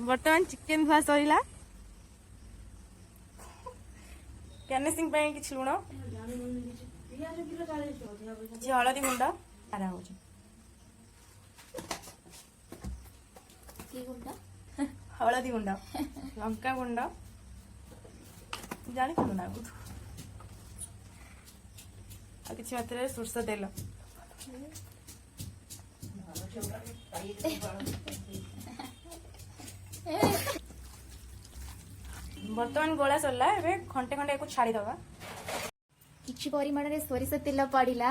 बर्तमान चिकेन धुआ सरीला गार्निशिंग ପାଇଁ କିଛି ଲୁଣ କିଛି ହଳଦୀ ଗୁଣ୍ଡ ଆରା ହଉଛି କି ଗୁଣ୍ଡ हलदी गुंड लंका गुंड जानी ना किसी मात्रा सोरष तेल बर्तमान गोला सरला खंटे खंटे को छाड़ी दबा किछि परिमाण रे सोरिष तेल पड़िला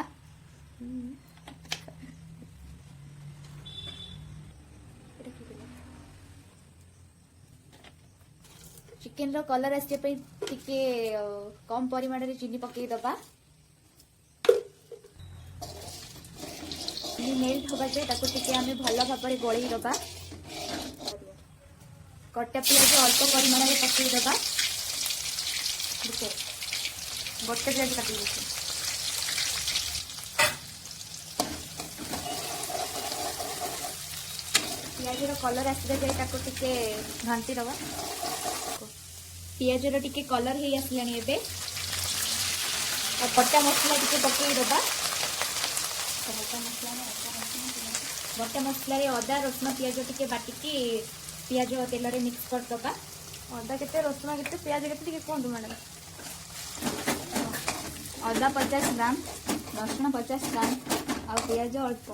चिकेन रो कलर आसे पे टिके कम परिमाण रे चीनी पकई दबा चीनी मेल्ट होबा जे ताको टिके आमे भलो भाबरे गोळई दबा कट्टा पियाज अल्प परिमाण रे पकई दबा गोटे पियाज काटी देते पियाज रो कलर आसे जे ताको टिके घांटी दबा पियाज रो टिके कलर हे आसलानी एबे और पट्टा मसला टिके पकई दबा बटा मसला रे अदा रसुन पियाज टिके बाटिकी पियाज तेल रे मिक्स कर दबा अदा केते रसुन केते पियाज केते टिके कोंतु मैडम अदा 50 ग्राम रसुन 50 ग्राम और पियाज अल्प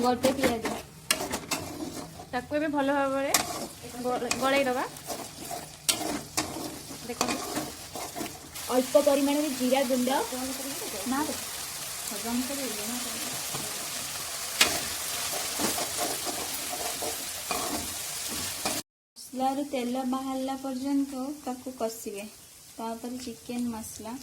गोटे पियाज ताको भी भल भाव गलाई दबा देख अल्प परिमाण में जीरा गुंड ना मसला तेल बाहरला पर्यंत ताकू कषिबे तापर चिकेन मसला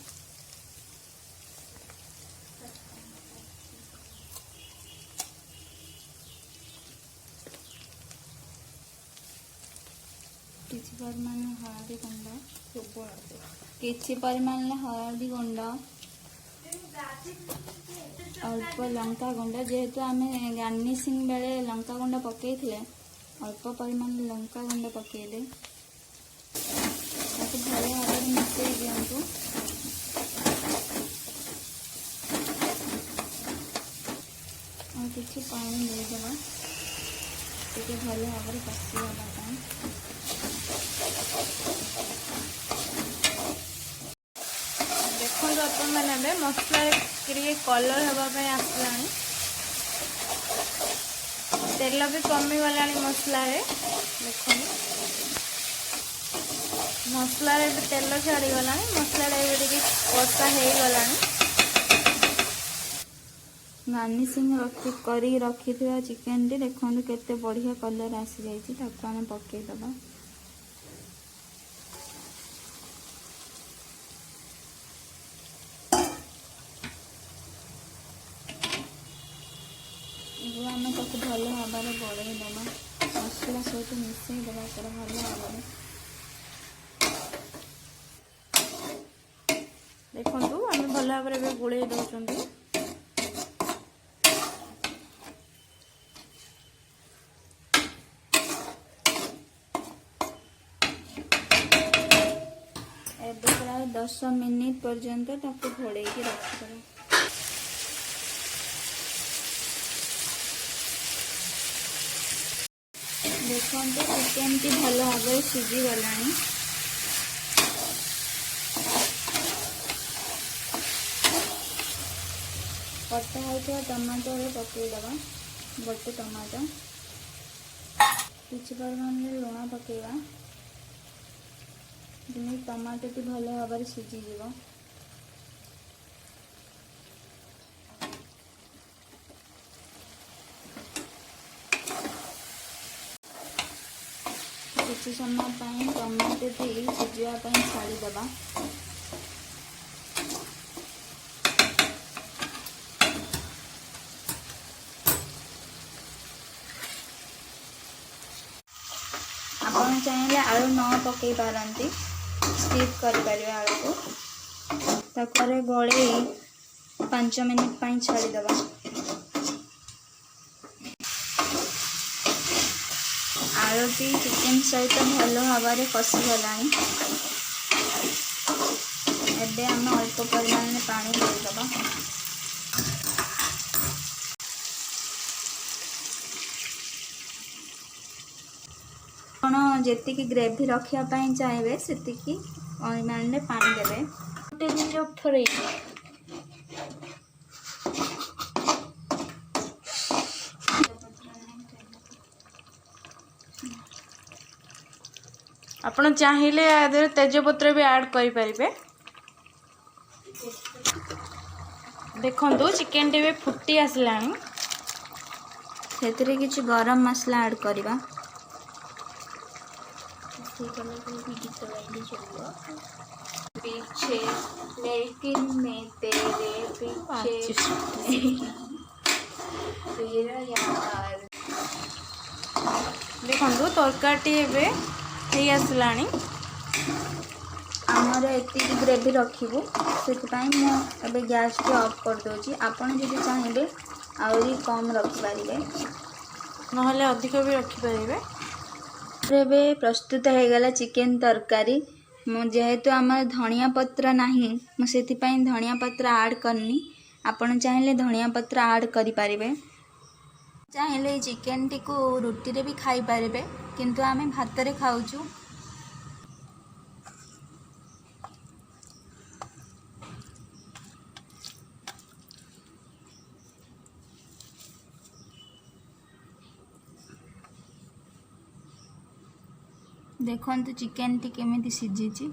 किसी परिमाण हलदी गुंड किसी परिमाण हलदी गुंड अल्प लंका गुंड जेहेतु आम गार्निशिंग बेले लंका गुंड पकई अल्प परिमाण लंका गुंड पकईले भल भाव मिसई दिंतु और किसी पानी देदेवा टे भल भाव कषिगला देखो अपन मैंने मसला कलर हाँपाई आसला तेल भी कमी गला मसला देख मसला तेल छाड़ी गला मसला कषा हो गला गार्निशिंग करी रखी चिकेन टी देखो केते बढ़िया कलर आसी जाइए आम पकई दबा आम ताको भल भाव गोलई दबा मसला सहित मिसई दबा भल भाव देखु आम भल भाव गोलई दौरान प्राय 10 मिनिट पर्यंत ताको घोड़े रखिदेवा देखो चिकेन टी भल भाव सीझी गला कटा होता टमाटो पकईदबा गोटे टमाटो किसी परिमाण लुण पकईवा जमी टमाटो टी भल भाव सीझीज किसी समय टमाटो टी सीझापी छाड़ीदबा आप चाहिए आलू न पकई पारती स्किप कर आलू को तापर गोले 5 मिनिट छाड़ीदबा आलूटी चिकेन सहित भल भाव कषिगलानी। एबे आम अल्प परिमाण में पानी देदबा। आपण जेतिकी ग्रेवी रखापी चाहिए सेतिकी परिमाण में पानी देवे। आपण चाहिए यादर तेजपत्र भी ऐड करि परिबे। देखंतु चिकन टे भी फुटी आसलानी। सेतिरे किछि गरम मसला ऐड करबा। पीछे लेकिन मैं तेरे पीछे तेरा यार। देखंतु तरकारी एबे हे आसलानी। आमर एति ग्रेवी रखिबू सेतिपाई मो एबे गैस के ऑफ कर दोची। आपण जदि चाहिए आउरी कम रखि पारिबे नहले अधिक भी रखि परिबे। एबे प्रस्तुत हो गला चिकेन तरकारी। जेहेतु आमर धनिया पत्र नाही मो सेतिपाई धनिया पत्र ऐड करनी। आपण चाहिए धनिया पत्र ऐड करि पारिबे। चाहिए चिकेन टी को रुटी रे भी खाई पारिबे किंतु आमे भात रे खाउचू। देखंतु चिकेन टी केमिति सिझिची।